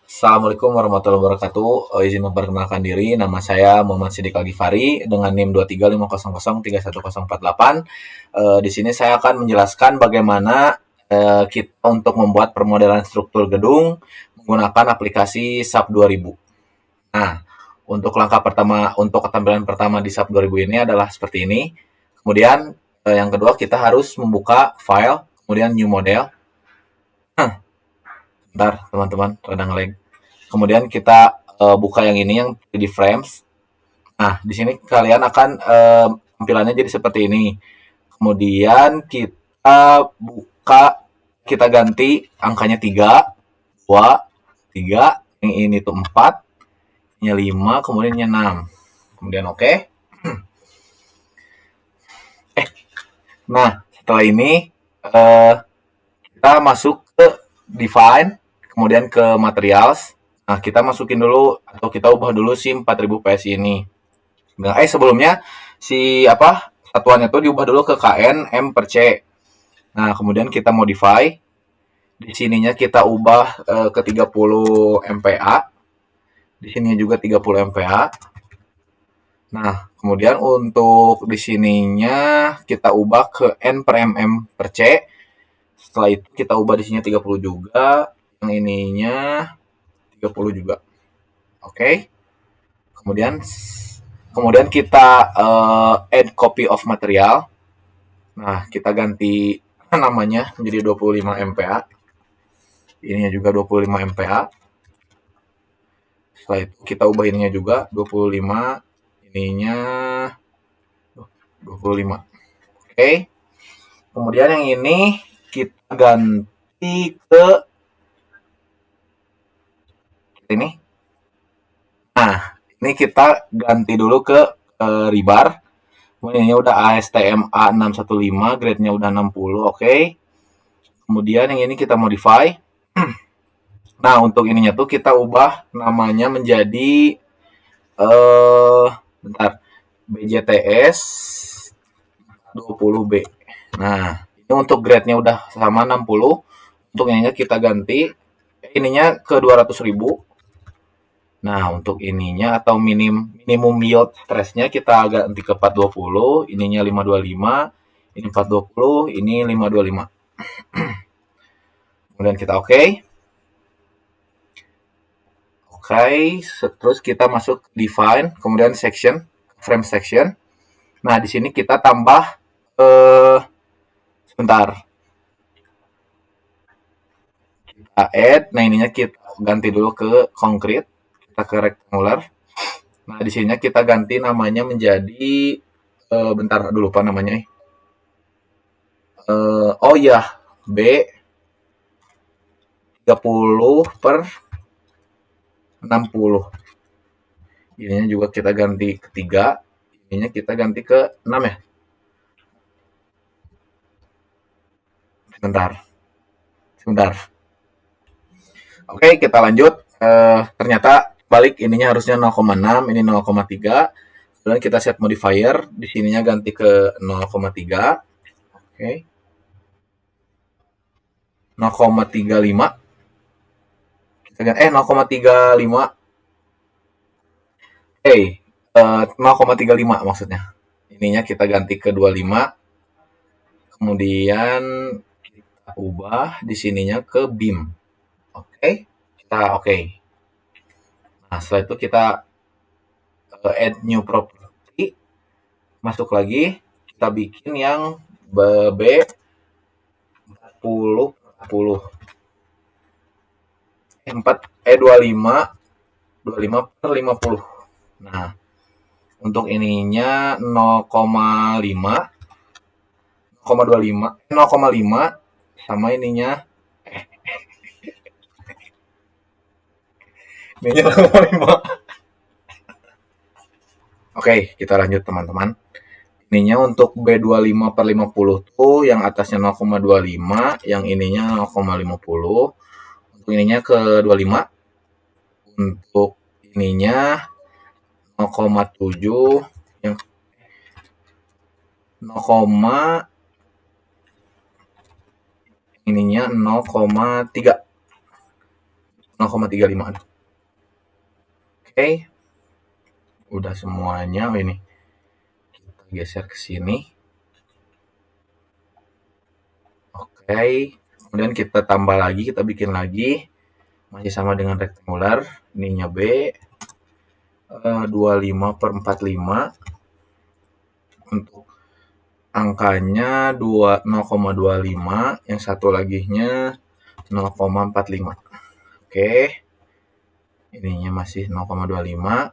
Assalamualaikum warahmatullahi wabarakatuh. Izin memperkenalkan diri, nama saya Muhammad Sidik Algifari dengan NIM 23500310048. Di sini saya akan menjelaskan bagaimana kita untuk membuat permodelan struktur gedung menggunakan aplikasi SAP 2000. Nah, untuk langkah pertama, untuk ketampilan pertama di SAP 2000 ini adalah seperti ini. Kemudian yang kedua kita harus membuka file, kemudian new model. Bentar, teman-teman, rada nge-lag. Kemudian kita buka yang ini yang di frames. Nah, di sini kalian akan tampilannya jadi seperti ini. Kemudian kita buka, kita ganti angkanya 3, 2, 3, yang ini tuh 4, ini 5, kemudian ini 6. Kemudian oke. Okay. Nah, setelah ini kita masuk ke define, kemudian ke materials. Nah, kita masukin dulu atau kita ubah dulu si 4000 PSI ini. Nah, sebelumnya si satuannya tuh diubah dulu ke KN M per C. Nah, kemudian kita modify. Di sininya kita ubah ke 30 MPa. Di sini juga 30 MPa. Nah, kemudian untuk di sininya kita ubah ke N per MM per C. Setelah itu kita ubah di sini 30 juga. Yang ininya 30 juga. Oke. Okay. Kemudian kita add copy of material. Nah, kita ganti namanya menjadi 25 MPa. Ininya juga 25 MPa. Setelah itu kita ubah ininya juga 25, ininya 25. Oke. Okay. Kemudian yang ini kita ganti ke ini. Nah, ini kita ganti dulu ke rebar. Kemudian ini udah ASTM A615, grade-nya udah 60, oke. Okay. Kemudian yang ini kita modify. Nah, untuk ininya tuh kita ubah namanya menjadi bentar. BJTS 20B. Nah, ini untuk grade-nya udah sama 60. Untuk ininya kita ganti ininya ke 200.000. Nah, untuk ininya atau minimum yield stress-nya kita ganti ke 420, ininya 525, ini 420, ini 525. Kemudian kita oke. Oke, terus kita masuk define, kemudian section, frame section. Nah, di sini kita tambah sebentar. Kita add, nah ininya kita ganti dulu ke concrete, kita ke rectangular. Nah, di sini kita ganti namanya menjadi bentar dulu lupa namanya. Oh iya, B 30 per 60. Ininya juga kita ganti ke 3, ininya kita ganti ke 6 ya. Sebentar. Oke, kita lanjut. Ternyata balik ininya harusnya 0,6, ini 0,3. Kemudian kita set modifier, di sininya ganti ke 0,3. Oke. 0,35. 0,35. 0,35 maksudnya. Ininya kita ganti ke 25. Kemudian kita ubah di sininya ke beam. Oke. Kita oke. Nah, setelah itu kita add new property. Masuk lagi, kita bikin yang B 40 25 per 50. Nah, untuk ininya 0,5 0,25 0,5 sama ininya ininya 0,5. Oke, kita lanjut teman-teman. Ininya untuk B25 per 50 tuh yang atasnya 0,25, yang ininya 0,50. Untuk ininya ke 25. Untuk ininya 0,7, yang 0, ininya 0,3. 0,35. Oke, udah semuanya. Ini kita geser ke sini. Oke, kemudian kita tambah lagi, kita bikin lagi, masih sama dengan rektangular. Ininya B, 25/45. Untuk angkanya 0,25, yang satu laginya 0,45. Oke, ininya masih 0,25,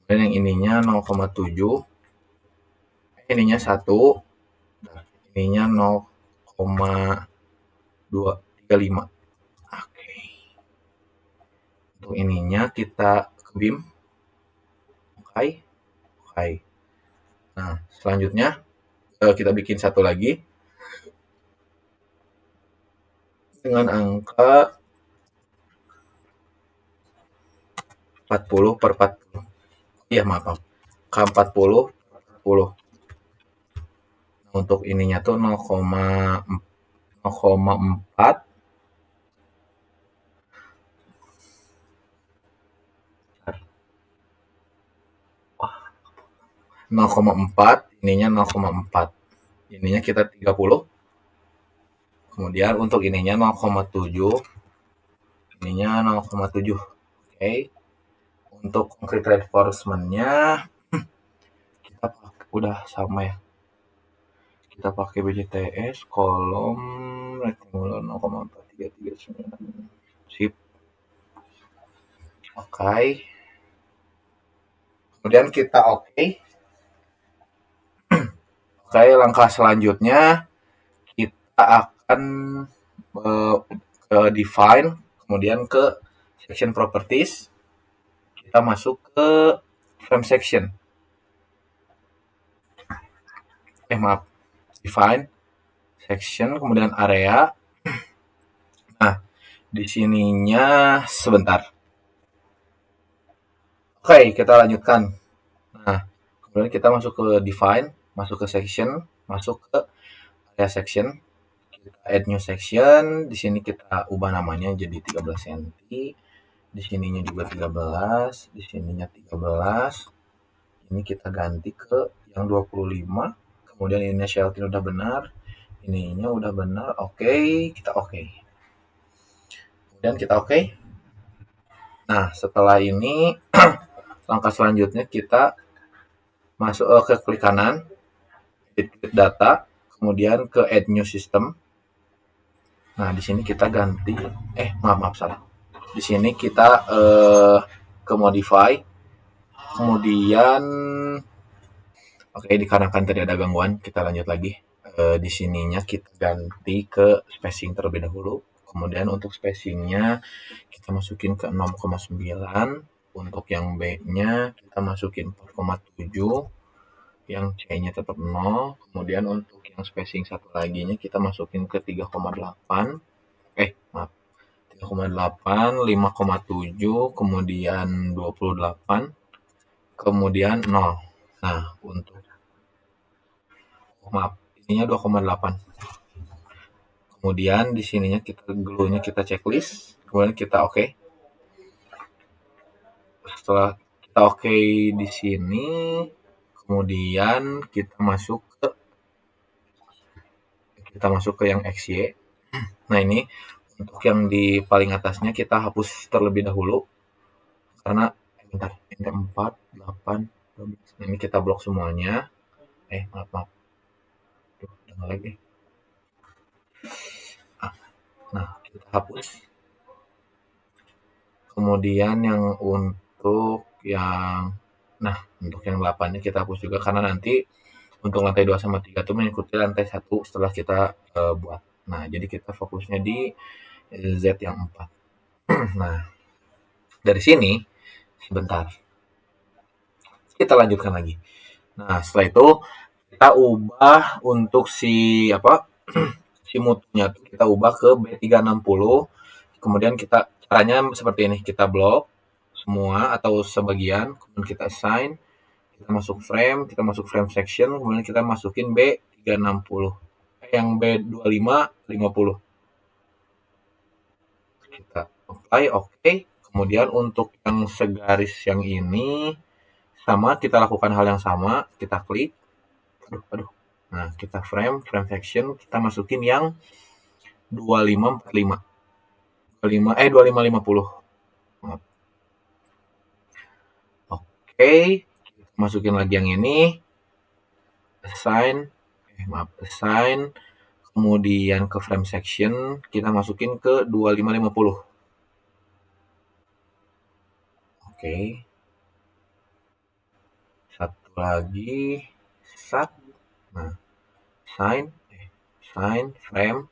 dan yang ininya 0,7, ininya 1, ininya 0,235. Oke, untuk ininya kita ke BIM. Oke. Nah, selanjutnya kita bikin satu lagi dengan angka 40/40. Iya, maaf. Angka 40/40. Untuk ininya tuh 0,4. 0,4, ininya 0,4. Ininya kita 30. Kemudian untuk ininya 0,7, ininya 0,7. Oke. Untuk concrete reinforcement-nya kita udah sama ya. Kita pakai BCTS kolom rectangular 0,4339. Sip. Oke. Kemudian kita oke. Oke, langkah selanjutnya kita akan define, kemudian ke section properties. Kita masuk ke frame section. Maaf. Define, section, kemudian area. Nah, di sininya sebentar. Oke, kita lanjutkan. Nah, kemudian kita masuk ke define, masuk ke section, masuk ke area section. Kita add new section. Di sini kita ubah namanya jadi 13 cm. Di sininya juga 13, di sininya 13. Ini kita ganti ke yang 25. Kemudian ini shelter udah benar, ininya udah benar. Oke, kita oke. Kemudian kita oke. Nah, setelah ini langkah selanjutnya kita masuk ke klik kanan, edit data, kemudian ke add new system. Nah, di sini kita ganti maaf salah. Di sini kita ke modify. Kemudian oke, dikarenakan tadi ada gangguan, kita lanjut lagi. Di sininya kita ganti ke spacing terlebih dahulu. Kemudian untuk spacingnya kita masukin ke 6,9. Untuk yang B-nya kita masukin 4,7. Yang C-nya tetap 0. Kemudian untuk yang spacing satu laginya kita masukin ke 3,8. Maaf. 3,8, 5,7, kemudian 28, kemudian 0. Nah, untuk maaf, ininya 2,8. Kemudian di sininya glue-nya kita checklist, kemudian kita oke. Setelah kita oke di sini, kemudian kita masuk ke yang XY. Nah, ini untuk yang di paling atasnya kita hapus terlebih dahulu karena bentar, ini 4, 8, 12. Nah, ini kita blok semuanya. Maaf. Jangan lagi. Nah, kita hapus. Kemudian yang untuk yang 8-nya kita hapus juga karena nanti untuk lantai 2 sama 3 itu mengikuti lantai 1 setelah kita buat. Nah, jadi kita fokusnya di Z yang 4. Nah, dari sini sebentar. Kita lanjutkan lagi. Nah, setelah itu kita ubah untuk si mutunya kita ubah ke B360. Kemudian kita caranya seperti ini, kita blok semua atau sebagian, kemudian kita assign, kita masuk frame section, kemudian kita masukin B360, yang B25 50. apply, oke. Kemudian untuk yang segaris yang ini, sama, kita lakukan hal yang sama, kita klik, aduh. Nah, kita frame section, kita masukin yang 2545. 2550. Oke, masukin lagi yang ini, assign, kemudian ke frame section, kita masukin ke 2550. Oke. Satu lagi, sat. Nah, sign, frame,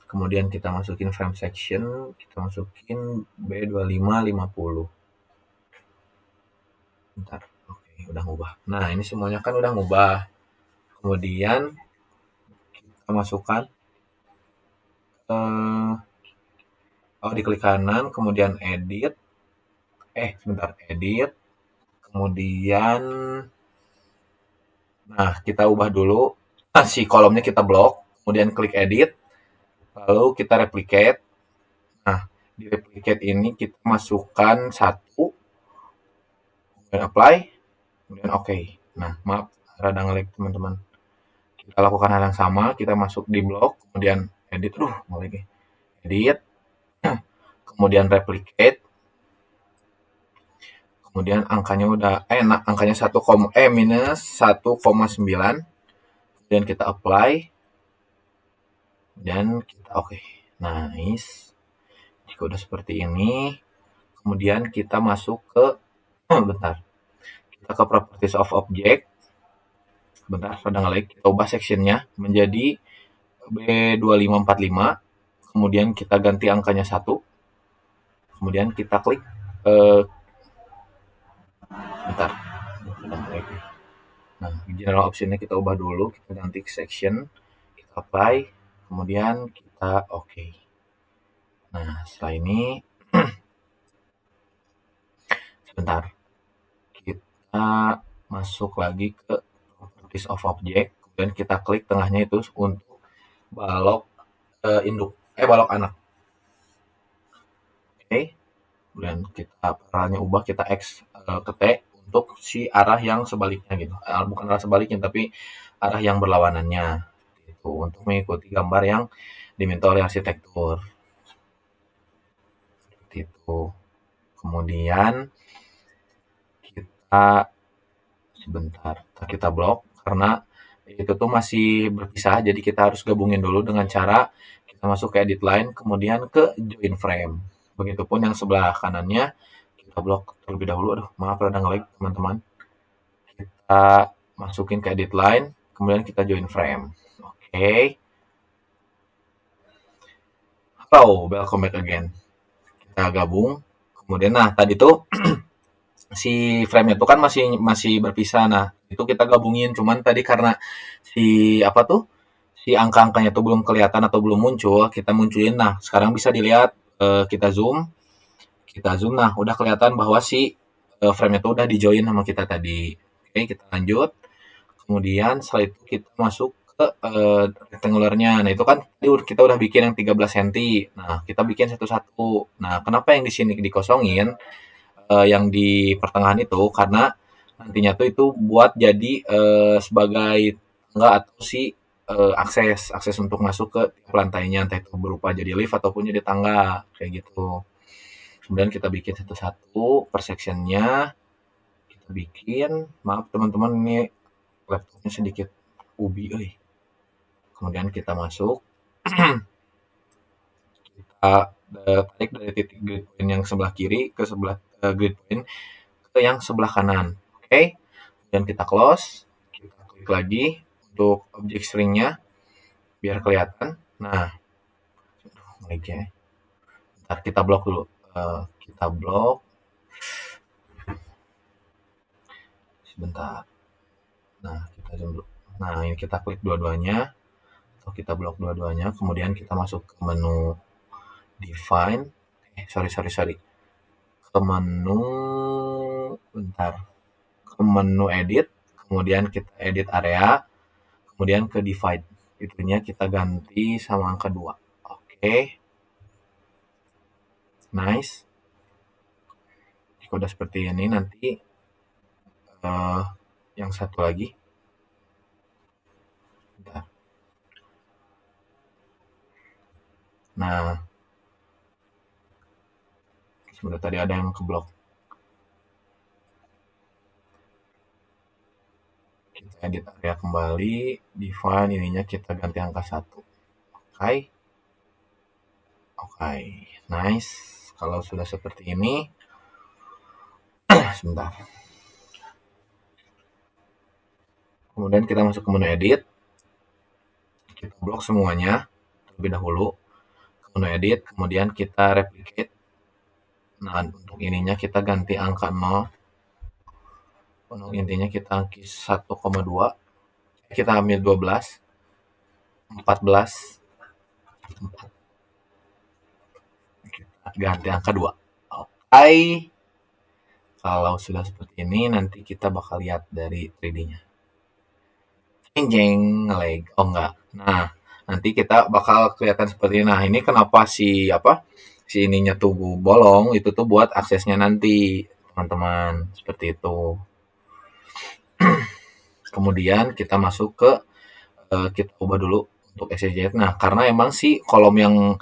kemudian kita masukin frame section, kita masukin B2550. Bentar, oke, udah ngubah. Nah, ini semuanya kan udah ngubah. Kemudian kita masukkan diklik kanan, kemudian edit, kemudian kita ubah dulu. Si kolomnya kita blok, kemudian klik edit, lalu kita replicate. Nah, di replicate ini kita masukkan 1, kemudian apply, kemudian oke. Nah, maaf, rada ngelag teman-teman. Kita lakukan hal yang sama, kita masuk di blok, kemudian edit, edit, kemudian replicate, kemudian angkanya angkanya minus 1,9, kemudian kita apply, dan kita oke. Nice. Jika udah seperti ini, kemudian kita masuk ke bentar. Kita ke properties of object. Bentar, rada ngelag. Kita ubah sectionnya menjadi B2545. Kemudian kita ganti angkanya 1. Kemudian kita klik bentar. Nah, general optionnya kita ubah dulu, kita ganti ke section, kita apply, kemudian kita oke. Nah, setelah ini sebentar, kita masuk lagi ke properties of object, kemudian kita klik tengahnya itu untuk balok balok anak. Oke, kemudian kita arahnya ubah, kita X ke T untuk si arah yang sebaliknya gitu. Bukan arah sebaliknya, tapi arah yang berlawanannya gitu, untuk mengikuti gambar yang diminta oleh arsitektur. Seperti itu. Kemudian kita blok karena itu tuh masih berpisah, jadi kita harus gabungin dulu dengan cara kita masuk ke edit line, kemudian ke join frame. Begitupun yang sebelah kanannya kita blok terlebih dahulu. Aduh, maaf rada nge-lag teman-teman. Kita masukin ke edit line, kemudian kita join frame. Oke. Halo, welcome back again. Kita gabung. Kemudian tadi tuh si frame-nya itu kan masih berpisah. Nah, itu kita gabungin, cuman tadi karena si angka-angkanya tuh belum kelihatan atau belum muncul, kita munculin. Nah, sekarang bisa dilihat, kita zoom. Nah, udah kelihatan bahwa si frame itu udah di-join sama kita tadi. Oke, kita lanjut. Kemudian setelah itu kita masuk ke rectangular-nya. Nah, itu kan kita udah bikin yang 13 cm. Nah, kita bikin satu-satu. Nah, kenapa yang di sini dikosongin, yang di pertengahan itu? Karena nantinya tuh itu buat jadi sebagai tangga atau si akses untuk masuk ke lantainya, entah itu berupa jadi lift ataupun jadi tangga kayak gitu. Kemudian kita bikin satu-satu per sectionnya, kita bikin. Maaf teman-teman, ini laptopnya sedikit ubi. Kemudian kita masuk, kita tarik dari titik grid point yang sebelah kiri ke sebelah grid point ke yang sebelah kanan. Oke. Kemudian kita close, kita klik lagi untuk objek stringnya biar kelihatan. Nah, ntar kita blok dulu. Kita blok sebentar. Nah, kita zoom dulu. Nah, ini kita klik dua-duanya atau kita blok dua-duanya, kemudian kita masuk ke menu define. Sorry. Ke menu ke menu edit, kemudian kita edit area, kemudian ke divide. Itunya kita ganti sama angka 2. Oke. Nice. Jika udah seperti ini, nanti yang satu lagi. Bentar. Nah, sebentar, tadi ada yang keblok. Kita edit area kembali, define ininya kita ganti angka 1. Oke. Oke, nice. Kalau sudah seperti ini, sebentar. Kemudian kita masuk ke menu edit. Kita blok semuanya terlebih dahulu. Ke menu edit, kemudian kita replicate. Nah, untuk ininya kita ganti angka 0. Untuk intinya kita angki 1,2. Kita ambil 12, 14, 4. Kita ganti angka 2. Oke. Kalau sudah seperti ini, nanti kita bakal lihat dari 3D-nya. Jeng, nge-lag. Oh enggak. Nah, nanti kita bakal kelihatan seperti ini. Nah, ini kenapa si ininya tuh bolong, itu tuh buat aksesnya nanti, teman-teman. Seperti itu. Kemudian kita masuk ke kita ubah dulu untuk XYZ. Nah, karena emang sih kolom yang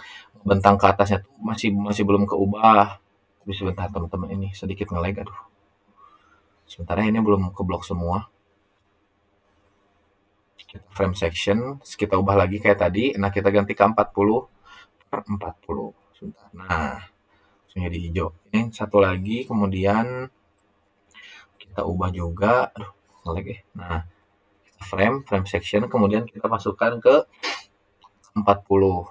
bentang ke atasnya tuh masih belum keubah. Tapi sebentar teman-teman, ini sedikit nge-lag, aduh. Sementara ini belum keblok semua. Frame section, kita ubah lagi kayak tadi. Nah, kita ganti ke 40/40. Sebentar. Nah, langsung jadi hijau. Ini satu lagi, kemudian kita ubah juga. Aduh, nge-lag ya. Nah, frame section, kemudian kita masukkan ke 40.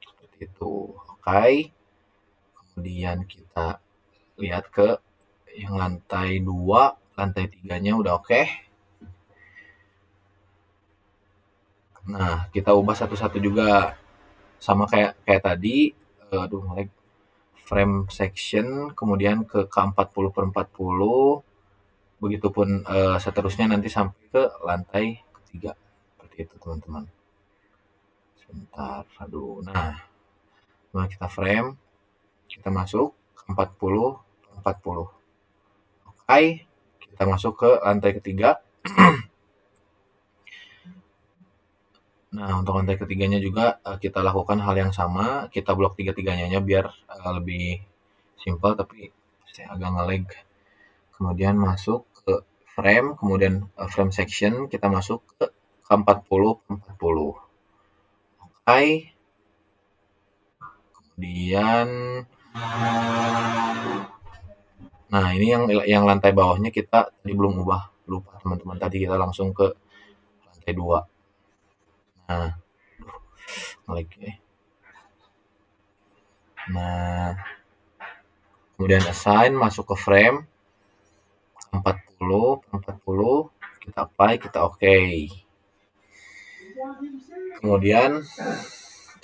Seperti itu. Oke. Kemudian kita lihat ke yang lantai 2, lantai 3-nya udah oke. Nah, kita ubah satu-satu juga. Sama kayak tadi, aduh, frame section, kemudian ke 40/40, begitupun seterusnya nanti sampai ke lantai ketiga. Seperti itu, teman-teman. Sebentar, aduh. Nah, kita frame, kita masuk 40/40. Oke, kita masuk ke lantai ketiga. Nah, untuk lantai ketiganya juga kita lakukan hal yang sama. Kita blok tiga-tiganya biar lebih simpel, tapi saya agak nge-lag. Kemudian masuk ke frame, kemudian frame section, kita masuk ke 40/40. Oke. Kemudian nah, ini yang lantai bawahnya kita tadi belum ubah. Lupa teman-teman, tadi kita langsung ke lantai 2. Nah, nge-lag ya. Nah, kemudian assign, masuk ke frame 40/40, kita apply, kita oke. Kemudian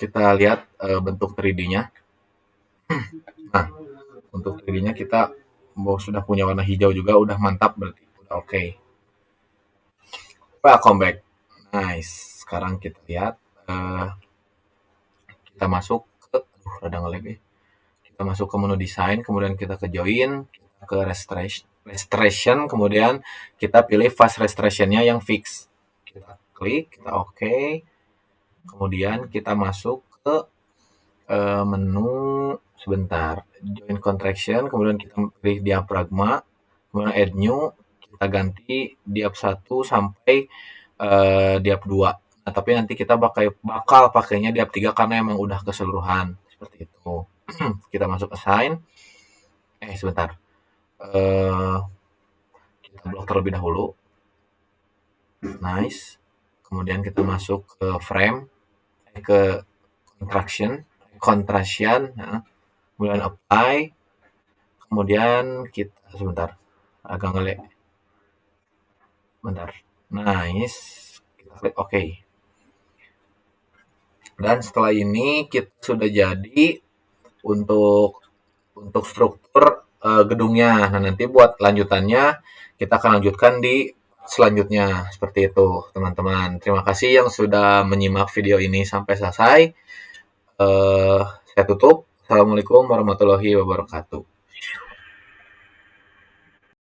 kita lihat bentuk 3D-nya. Nah, untuk 3D-nya kita sudah punya warna hijau juga, udah mantap berarti, udah oke. Welcome back. Nice. Sekarang kita lihat, kita masuk ke, rada nge-lag ya. Kita masuk ke menu desain, kemudian kita ke join, kita ke restoration, kemudian kita pilih fast restoration-nya yang fix. Kita klik, kita oke. Kemudian kita masuk ke menu, sebentar, join contraction, kemudian kita pilih diaphragma, kemudian add new, kita ganti diap 1 sampai diap 2. Nah, tapi nanti kita bakal pakainya diap 3 karena emang udah keseluruhan. Seperti itu. Kita masuk assign. Sebentar. Kita blok terlebih dahulu. Nice. Kemudian kita masuk ke frame, ke contraction, kemudian apply, kemudian kita sebentar, agak ngelag, bentar. Nah, ini kita klik oke. Dan setelah ini kita sudah jadi untuk struktur gedungnya. Nah, nanti buat lanjutannya kita akan lanjutkan di selanjutnya. Seperti itu, teman-teman. Terima kasih yang sudah menyimak video ini sampai selesai. Saya tutup. Assalamualaikum warahmatullahi wabarakatuh.